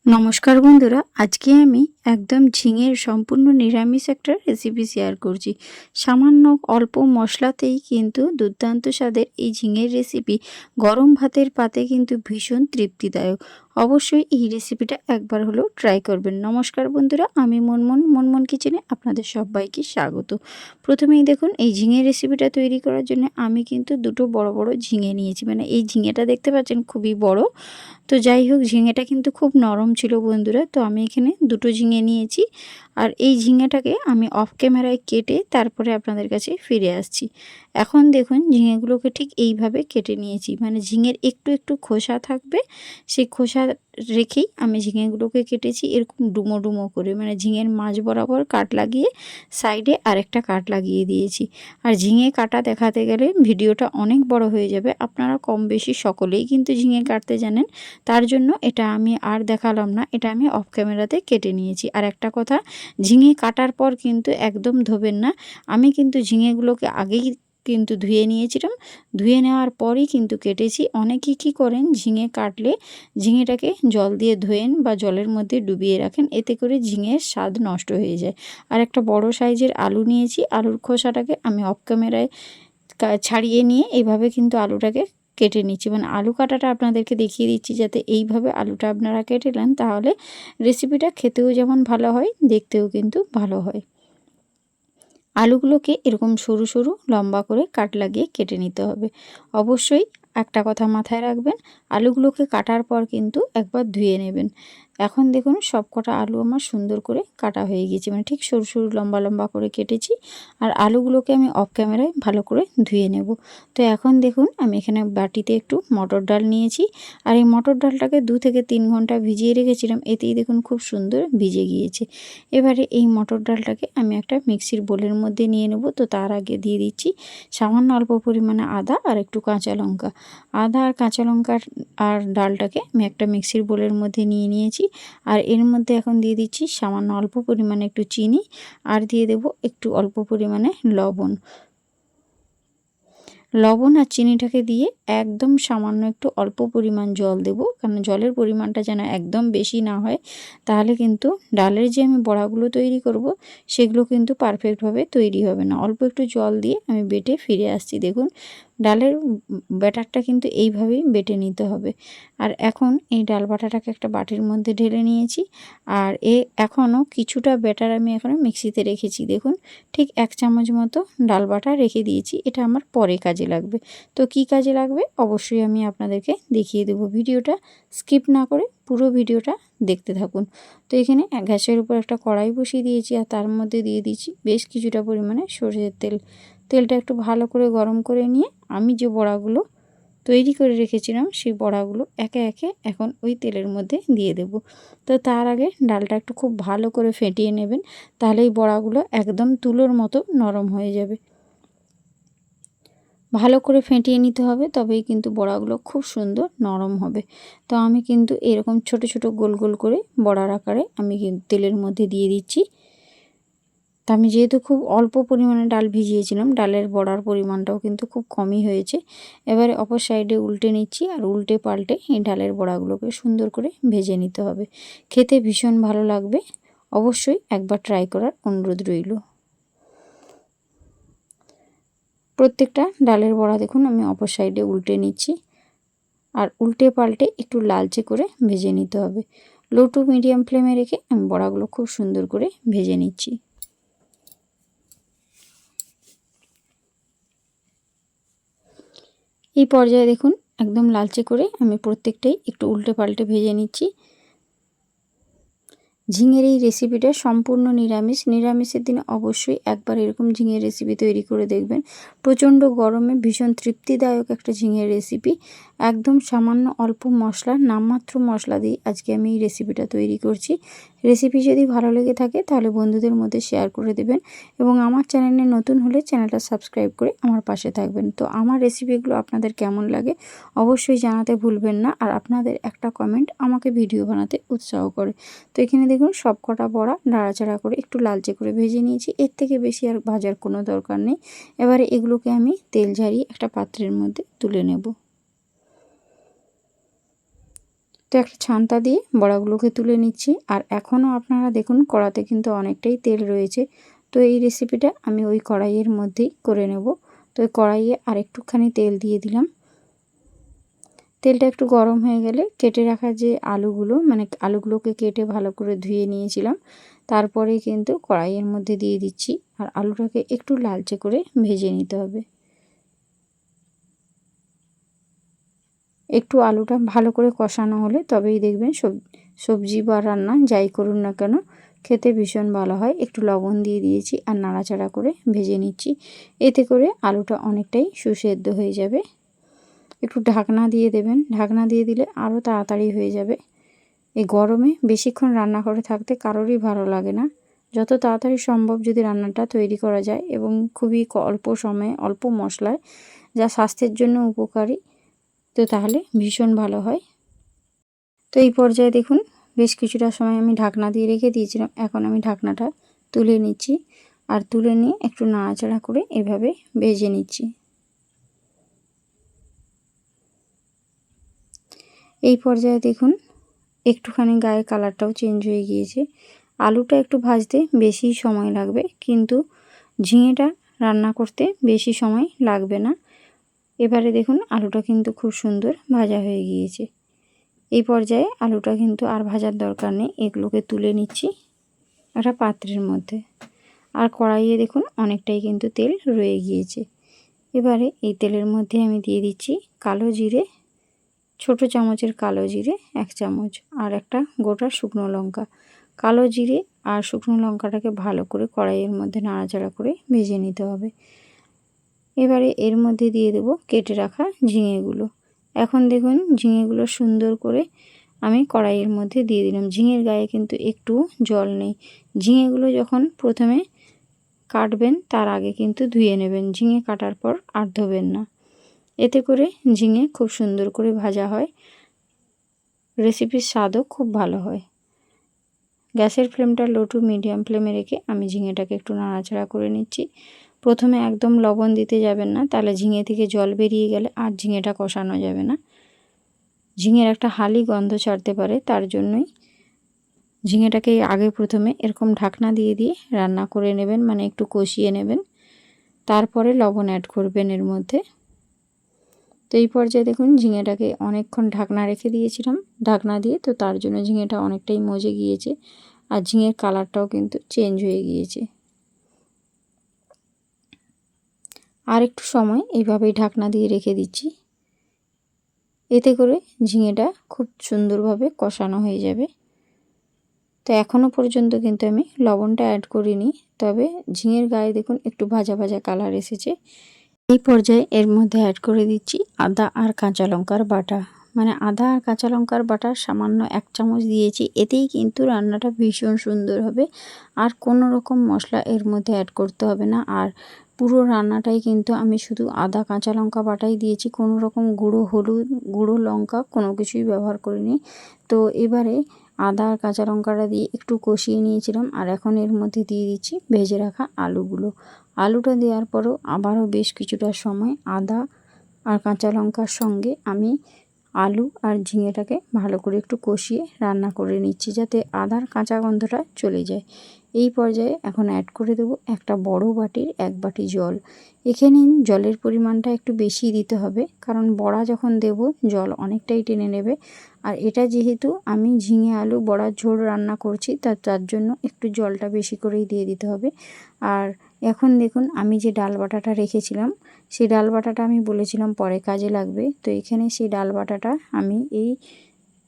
নমস্কার বন্ধুরা, আজকে আমি একদম ঝিঙের সম্পূর্ণ নিরামিষ একটা রেসিপি শেয়ার করছি। সামান্য অল্প মশলাতেই কিন্তু দুর্দান্ত স্বাদের এই ঝিঙের রেসিপি গরম ভাতের পাতে কিন্তু ভীষণ তৃপ্তিদায়ক। অবশ্যই এই রেসিপিটা একবার হলেও ট্রাই করবেন। নমস্কার বন্ধুরা, আমি মনমন কিচেনে আপনাদের সবাইকে স্বাগত। প্রথমেই দেখুন, এই ঝিঙের রেসিপিটা তৈরি করার জন্য আমি কিন্তু দুটো বড় বড় ঝিঙে নিয়েছি। মানে এই ঝিঙেটা দেখতে পাচ্ছেন খুবই বড়। তো যাই হোক, ঝিঙেটা কিন্তু খুব নরম ছিল বন্ধুরা। তো আমি এখানে দুটো ঝিঙে নিয়েছি, আর এই ঝিঙেটাকে আমি অফ ক্যামেরায় কেটে তারপরে আপনাদের কাছে ফিরে আসছি। এখন দেখুন, ঝিঙেগুলোকে ঠিক এইভাবে কেটে নিয়েছি। মানে ঝিঙের একটু একটু খোসা থাকবে, সেই খোসা রেখেই আমি ঝিঙেগুলোকে কেটেছি এরকম ডুমো ডুমো করে। মানে ঝিঙের মাঝ বরাবর কাট লাগিয়ে সাইডে আরেকটা কাট লাগিয়ে দিয়েছি। আর ঝিঙে কাটা দেখাতে গেলে ভিডিওটা অনেক বড় হয়ে যাবে। আপনারা কম বেশি সকলেই কিন্তু ঝিঙে কাটতে জানেন, তার জন্য এটা আমি আর দেখালাম না, এটা আমি অফ ক্যামেরাতে কেটে নিয়েছি। আর একটা কথা, ঝিঙে কাটার পর কিন্তু একদম ধোবেন না। আমি কিন্তু ঝিঙেগুলোকে আগেই কিন্তু ধুয়ে নিয়েছিলাম, ধুয়ে নেওয়ার পরই কিন্তু কেটেছি। অনেকেই কী করেন, ঝিঙে কাটলে ঝিঙেটাকে জল দিয়ে ধোয়েন বা জলের মধ্যে ডুবিয়ে রাখেন, এতে করে ঝিঙের স্বাদ নষ্ট হয়ে যায়। আর একটা বড় সাইজের আলু নিয়েছি, আলুর খোসাটাকে আমি অফ ক্যামেরায় ছাড়িয়ে নিয়ে এইভাবে কিন্তু আলুটাকে কেটে নিচ্ছি। মানে আলু কাটাটা আপনাদেরকে দেখিয়ে দিচ্ছি, যাতে এইভাবে আলুটা আপনারা কেটে নেন, তাহলে রেসিপিটা খেতেও যেমন ভালো হয়, দেখতেও কিন্তু ভালো হয়। আলুগুলোকে এরকম সরু সরু লম্বা করে কাট লাগিয়ে কেটে নিতে হবে। অবশ্যই একটা কথা মাথায় রাখবেন, আলুগুলোকে কাটার পর কিন্তু একবার ধুয়ে নেবেন। এখন দেখুন, সব কটা আলু আমার সুন্দর করে কাটা হয়ে গেছে, মানে ঠিক সরু সরু লম্বা লম্বা করে কেটেছি। আর আলুগুলোকে আমি অফ ক্যামেরায় ভালো করে ধুয়ে নেব। তো এখন দেখুন, আমি এখানে বাটিতে একটু মটর ডাল নিয়েছি, আর এই মটর ডালটাকে 2 থেকে 3 ঘন্টা ভিজিয়ে রেখেছিলাম, এতেই দেখুন খুব সুন্দর ভিজে গিয়েছে। এবারে এই মটর ডালটাকে আমি একটা মিক্সির বোলের মধ্যে নিয়ে নেব। তো তার আগে দিয়ে দিচ্ছি সামান্য অল্প পরিমাণে আদা আর একটু কাঁচা লঙ্কা। আদা আর কাঁচা লঙ্কার আর ডালটাকে আমি একটা মিক্সির বোলের মধ্যে নিয়ে নিয়েছি। আর এর মধ্যে এখন দিয়ে দিচ্ছি সামান্য অল্প পরিমাণে একটু চিনি, আর দিয়ে দেব একটু অল্প পরিমাণে লবণ। লবণ আর চিনিটাকে দিয়ে একদম সামান্য একটু অল্প পরিমাণ জল দেব, কারণ জলের পরিমাণটা যেন একদম বেশি না হয়, তাহলে কিন্তু ডালের যে আমি বড়াগুলো তৈরি করব সেগুলো কিন্তু পারফেক্টভাবে তৈরি হবে না। অল্প একটু জল দিয়ে আমি বেটে ফিরে আসছি। দেখুন, ডালের ব্যাটারটা কিন্তু এইভাবেই বেটে নিতে হবে। আর এখন এই ডাল বাটাটাকে একটা বাটির মধ্যে ঢেলে নিয়েছি। আর এখনও কিছুটা ব্যাটার আমি এখনও মিক্সিতে রেখেছি। দেখুন, ঠিক 1 চামচ মতো ডাল বাটা রেখে দিয়েছি, এটা আমার পরে কাজে লাগবে। তো কি কাজে লাগবে অবশ্যই আমি আপনাদেরকে দেখিয়ে দেব। ভিডিওটা স্কিপ না করে পুরো ভিডিওটা দেখতে থাকুন। তো এখানে গ্যাসের উপর একটা কড়াই বসিয়ে দিয়েছি, আর তার মধ্যে দিয়ে দিয়েছি বেশ কিছুটা পরিমাণে সরষের তেল। তেলটা একটু ভালো করে গরম করে নিয়ে আমি যে বড়াগুলো তৈরি করে রেখেছিলাম সেই বড়াগুলো একে একে এখন ওই তেলের মধ্যে দিয়ে দেব। তো তার আগে ডালটা একটু খুব ভালো করে ফেটিয়ে নেবেন, তাহলে এই বড়াগুলো একদম তুলোর মতো নরম হয়ে যাবে। ভালো করে ফেটিয়ে নিতে হবে, তবেই কিন্তু বড়াগুলো খুব সুন্দর নরম হবে। তো আমি কিন্তু এরকম ছোট ছোট গোল গোল করে বড়ার আকারে আমি কিন্তু তেলের মধ্যে দিয়ে দিচ্ছি। তা আমি যেহেতু খুব অল্প পরিমাণে ডাল ভিজিয়েছিলাম, ডালের বড়ার পরিমাণটাও কিন্তু খুব কমই হয়েছে। এবারে অপর সাইডে উল্টে নিচ্ছি, আর উল্টে পাল্টে এই ডালের বড়াগুলোকে সুন্দর করে ভেজে নিতে হবে। খেতে ভীষণ ভালো লাগবে, অবশ্যই একবার ট্রাই করার অনুরোধ রইল। প্রত্যেকটা ডালের বড়া দেখুন আমি অপর সাইডে উল্টে নিচ্ছি, আর উল্টে পাল্টে একটু লালচে করে ভেজে নিতে হবে। লো টু মিডিয়াম ফ্লেমে রেখে আমি বড়াগুলো খুব সুন্দর করে ভেজে নিচ্ছি। এই পর্যায়ে দেখুন, একদম লালচে করে আমি প্রত্যেকটাই একটু উল্টে পাল্টে ভেজে নিচ্ছি। ঝিঙের এই রেসিপিটা সম্পূর্ণ নিরামিষ। নিরামিষের দিনে অবশ্যই একবার এরকম ঝিঙের রেসিপি তৈরি করে দেখবেন। প্রচণ্ড গরমে ভীষণ তৃপ্তিদায়ক একটা ঝিঙের রেসিপি। একদম সামান্য অল্প মশলা, নামমাত্র মশলা দিয়ে আজকে আমি এই রেসিপিটা তৈরি করছি। রেসিপি যদি ভালো লেগে থাকে তাহলে বন্ধুদের মধ্যে শেয়ার করে দেবেন, এবং আমার চ্যানেলে নতুন হলে চ্যানেলটা সাবস্ক্রাইব করে আমার পাশে থাকবেন। তো আমার রেসিপিগুলো আপনাদের কেমন লাগে অবশ্যই জানাতে ভুলবেন না, আর আপনাদের একটা কমেন্ট আমাকে ভিডিও বানাতে উৎসাহ করে। তো এখানে দেখুন, সব কটা বড়া নাড়াচাড়া করে একটু লালচে করে ভেজে নিয়েছি। এর থেকে বেশি আর ভাজার কোনো দরকার নেই। এবারে এগুলোকে আমি তেল ঝারিয়ে একটা পাত্রের মধ্যে তুলে নেব। তো তো একটা ছান্তা দিয়ে বড়াগুলোকে তুলে নিচ্ছি। আর এখনও আপনারা দেখুন কড়াতে কিন্তু অনেকটাই তেল রয়েছে। তো এই রেসিপিটা আমি ওই কড়াইয়ের মধ্যেই করে নেব। তো ওই কড়াইয়ে আরেকটুখানি তেল দিয়ে দিলাম। তেলটা একটু গরম হয়ে গেলে কেটে রাখা যে আলুগুলো, মানে আলুগুলোকে কেটে ভালো করে ধুয়ে নিয়েছিলাম, তারপরে কিন্তু কড়াইয়ের মধ্যে দিয়ে দিচ্ছি। আর আলুটাকে একটু লালচে করে ভেজে নিতে হবে। একটু আলুটা ভালো করে কষানো হলে তবেই দেখবেন সবজি বা রান্না যাই করুন না কেন খেতে ভীষণ ভালো হয়। একটু লবণ দিয়ে দিয়েছি আর নাড়াচাড়া করে ভেজে নিচ্ছি। এতে করে আলুটা অনেকটাই সুসেদ্ধ হয়ে যাবে। একটু ঢাকনা দিয়ে দেবেন, ঢাকনা দিয়ে দিলে আরও তাড়াতাড়ি হয়ে যাবে। এই গরমে বেশিক্ষণ রান্না করে থাকতে কারোরই ভালো লাগে না। যত তাড়াতাড়ি সম্ভব যদি রান্নাটা তৈরি করা যায় এবং খুবই অল্প সময়ে অল্প মশলায়, যা স্বাস্থ্যের জন্য উপকারী, তো তাহলে ভীষণ ভালো হয়। তো এই পর্যায়ে দেখুন বেশ কিছুটা সময় আমি ঢাকনা দিয়ে রেখে দিয়েছিলাম। এখন আমি ঢাকনাটা তুলে নিচ্ছি আর তুলে নিয়ে একটু নাড়াচাড়া করে এভাবে ভেজে নিচ্ছি। এই পর্যায়ে দেখুন একটুখানি গায়ের কালারটাও চেঞ্জ হয়ে গিয়েছে। আলুটা একটু ভাজতে বেশি সময় লাগবে, কিন্তু ঝিঙেটা রান্না করতে বেশি সময় লাগবে না। এবারে দেখুন আলুটা কিন্তু খুব সুন্দর ভাজা হয়ে গিয়েছে। এই পর্যায়ে আলুটা কিন্তু আর ভাজার দরকার নেই, এগুলোকে তুলে নিচ্ছি একটা পাত্রের মধ্যে। আর কড়াইয়ে দেখুন অনেকটাই কিন্তু তেল রয়ে গিয়েছে। এবারে এই তেলের মধ্যে আমি দিয়ে দিচ্ছি কালো জিরে, ছোট চামচের কালো জিরে 1 চামচ, আর একটা গোটা শুকনো লঙ্কা। কালো জিরে আর শুকনো লঙ্কাটাকে ভালো করে কড়াইয়ের মধ্যে নাড়াচাড়া করে ভেজে নিতে হবে। এবারে এর মধ্যে দিয়ে দেব কেটে রাখা ঝিঙেগুলো। এখন দেখুন ঝিঙেগুলো সুন্দর করে আমি কড়াইয়ের মধ্যে দিয়ে দিলাম। ঝিঙের গায়ে কিন্তু একটু জল নেই। ঝিঙেগুলো যখন প্রথমে কাটবেন তার আগে কিন্তু ধুয়ে নেবেন, ঝিঙে কাটার পর আর ধোবেন না। এতে করে ঝিঙে খুব সুন্দর করে ভাজা হয়, রেসিপির স্বাদও খুব ভালো হয়। গ্যাসের ফ্লেমটা লো টু মিডিয়াম ফ্লেমে রেখে আমি ঝিঙেটাকে একটু নাড়াচাড়া করে নিচ্ছি। প্রথমে একদম লবণ দিতে যাবেন না, তাহলে ঝিঙে থেকে জল বেরিয়ে গেলে আর ঝিঙেটা কষানো যাবে না। ঝিঙের একটা হালি গন্ধ ছাড়তে পারে, তার জন্যই ঝিঙেটাকে আগে প্রথমে এরকম ঢাকনা দিয়ে দিয়ে রান্না করে নেবেন, মানে একটু কষিয়ে নেবেন, তারপরে লবণ অ্যাড করবেন এর মধ্যে। তো এই পর্যায়ে দেখুন ঝিঙেটাকে অনেকক্ষণ ঢাকনা রেখে দিয়েছিলাম, ঢাকনা দিয়ে, তো তার জন্য ঝিঙেটা অনেকটাই মজে গিয়েছে আর ঝিঙের কালারটাও কিন্তু চেঞ্জ হয়ে গিয়েছে। আর একটু সময় এইভাবেই ঢাকনা দিয়ে রেখে দিচ্ছি, এতে করে ঝিঙেটা খুব সুন্দরভাবে কষানো হয়ে যাবে। তো এখনও পর্যন্ত কিন্তু আমি লবণটা অ্যাড করিনি, তবে ঝিঙের গায়ে দেখুন একটু ভাজা ভাজা কালার এসেছে। এই পর্যায়ে এর মধ্যে অ্যাড করে দিচ্ছি আদা আর কাঁচা লঙ্কার বাটা, মানে আদা আর কাঁচা লঙ্কার বাটা সামান্য 1 চামচ দিয়েছি। এতেই কিন্তু রান্নাটা ভীষণ সুন্দর হবে, আর কোনো রকম মশলা এর মধ্যে অ্যাড করতে হবে না। আর পুরো রান্নাটাই কিন্তু আমি শুধু আদা কাঁচা লঙ্কা বাটাই দিয়েছি, কোনো রকম গুঁড়ো হলুদ, গুঁড়ো লঙ্কা কোনো কিছুই ব্যবহার করিনি। তো এবারে আদা আর কাঁচা লঙ্কাটা দিয়ে একটু কষিয়ে নিয়েছিলাম, আর এখন এর মধ্যে দিয়ে দিচ্ছি ভেজে রাখা আলুগুলো। আলুটা দেওয়ার পরও আবারও বেশ কিছুটা সময় আদা আর কাঁচা লঙ্কার সঙ্গে আমি আলু আর ঝিঙেটাকে ভালো করে একটু কষিয়ে রান্না করে নিচ্ছি, যাতে আদার কাঁচা গন্ধটা চলে যায়। এই পর্যায়ে এখন অ্যাড করে দেব একটা বড় বাটির 1 বাটি জল। এখানে জলের পরিমাণটা একটু বেশি দিতে হবে, কারণ বড়া যখন দেব জল অনেকটাই টেনে নেবে। আর এটা যেহেতু আমি ঝিঙে আলু বড়ার ঝোল রান্না করছি, তার জন্য একটু জলটা বেশি করেই দিয়ে দিতে হবে। আর এখন দেখুন আমি যে ডাল বাটাটা রেখেছিলাম, সেই ডাল বাটাটা আমি বলেছিলাম পরে কাজে লাগবে, তো এখানে সেই ডাল বাটাটা আমি এই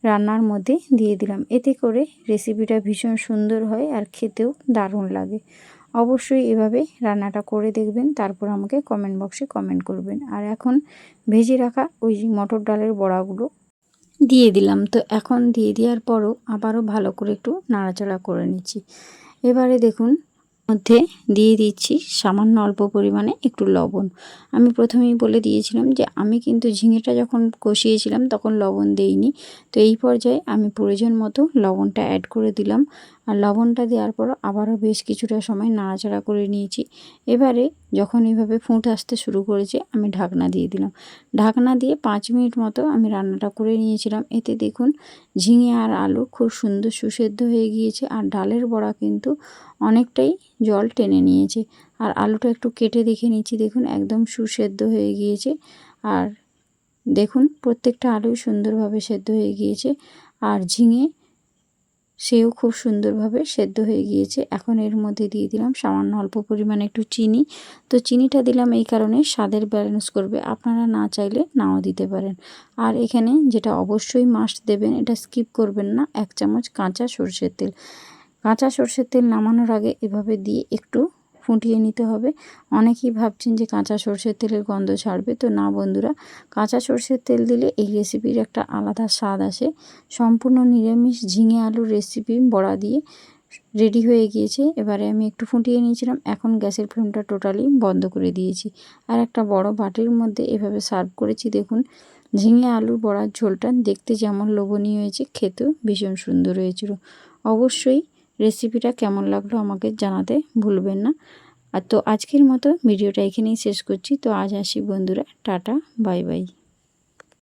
রান্নার মধ্যে দিয়ে দিলাম। এতে করে রেসিপিটা ভীষণ সুন্দর হয় আর খেতেও দারুণ লাগে। অবশ্যই এভাবে রান্নাটা করে দেখবেন, তারপর আমাকে কমেন্ট বক্সে কমেন্ট করবেন। আর এখন ভেজে রাখা ওই মটর ডালের বড়াগুলো দিয়ে দিলাম। তো এখন দিয়ে দেওয়ার পরও আবারও ভালো করে একটু নাড়াচাড়া করে নিচ্ছি। এবারে দেখুন মধ্যে দিয়ে দিচ্ছি সামান্য অল্প পরিমাণে একটু লবণ। আমি প্রথমেই বলে দিয়েছিলাম যে আমি কিন্তু ঝিঙেটা যখন কষিয়েছিলাম তখন লবণ দেইনি। তো এই পর্যায়ে আমি প্রয়োজন মতো লবণটা অ্যাড করে দিলাম। আর লবণটা দেওয়ার পর আবারও বেশ কিছুটা সময় নাড়াচাড়া করে নিয়েছি। এবারে যখন এইভাবে ফুট আসতে শুরু করেছে আমি ঢাকনা দিয়ে দিলাম। ঢাকনা দিয়ে 5 মিনিট মতো আমি রান্নাটা করে নিয়েছিলাম। এতে দেখুন ঝিঙে আর আলু খুব সুন্দর সুসেদ্ধ হয়ে গিয়েছে, আর ডালের বড়া কিন্তু অনেকটাই জল টেনে নিয়েছে। আর আলুটা একটু কেটে দেখে নিচ্ছি, দেখুন একদম সুসেদ্ধ হয়ে গিয়েছে। আর দেখুন প্রত্যেকটা আলুই সুন্দরভাবে সেদ্ধ হয়ে গিয়েছে, আর ঝিঙে সেও খুব সুন্দরভাবে সেদ্ধ হয়ে গিয়েছে। এখন এর মধ্যে দিয়ে দিলাম সামান্য অল্প পরিমাণে একটু চিনি। তো চিনিটা দিলাম এই কারণে স্বাদের ব্যালেন্স করবে, আপনারা না চাইলে নাও দিতে পারেন। আর এখানে যেটা অবশ্যই মাস্ট দেবেন, এটা স্কিপ করবেন না, 1 চামচ কাঁচা সরষের তেল। কাঁচা সরষের তেল নামানোর আগে এভাবে দিয়ে একটু ফুটিয়ে নিতে হবে। অনেকেই ভাবছেন যে কাঁচা সরষের তেলের গন্ধ ছাড়বে, তো না বন্ধুরা, কাঁচা সরষের তেল দিলে এই রেসিপির একটা আলাদা স্বাদ আসে। সম্পূর্ণ নিরামিষ ঝিঙে আলুর রেসিপি বড়া দিয়ে রেডি হয়ে গিয়েছে। এবারে আমি একটু ফুটিয়ে নিয়েছিলাম, এখন গ্যাসের ফ্লেমটা টোটালি বন্ধ করে দিয়েছি। আর একটা বড় বাটির মধ্যে এভাবে সার্ভ করেছি। দেখুন ঝিঙে আলুর বড়ার ঝোলটা দেখতে যেমন লোভনীয় হয়েছে, খেতেও ভীষণ সুন্দর হয়েছিল। অবশ্যই রেসিপিটা কেমন লাগলো আমাকে জানাতে ভুলবেন না। আর তো আজকের মতো ভিডিওটা এখানেই শেষ করছি। তো আজ আসি বন্ধুরা, টাটা বাই বাই।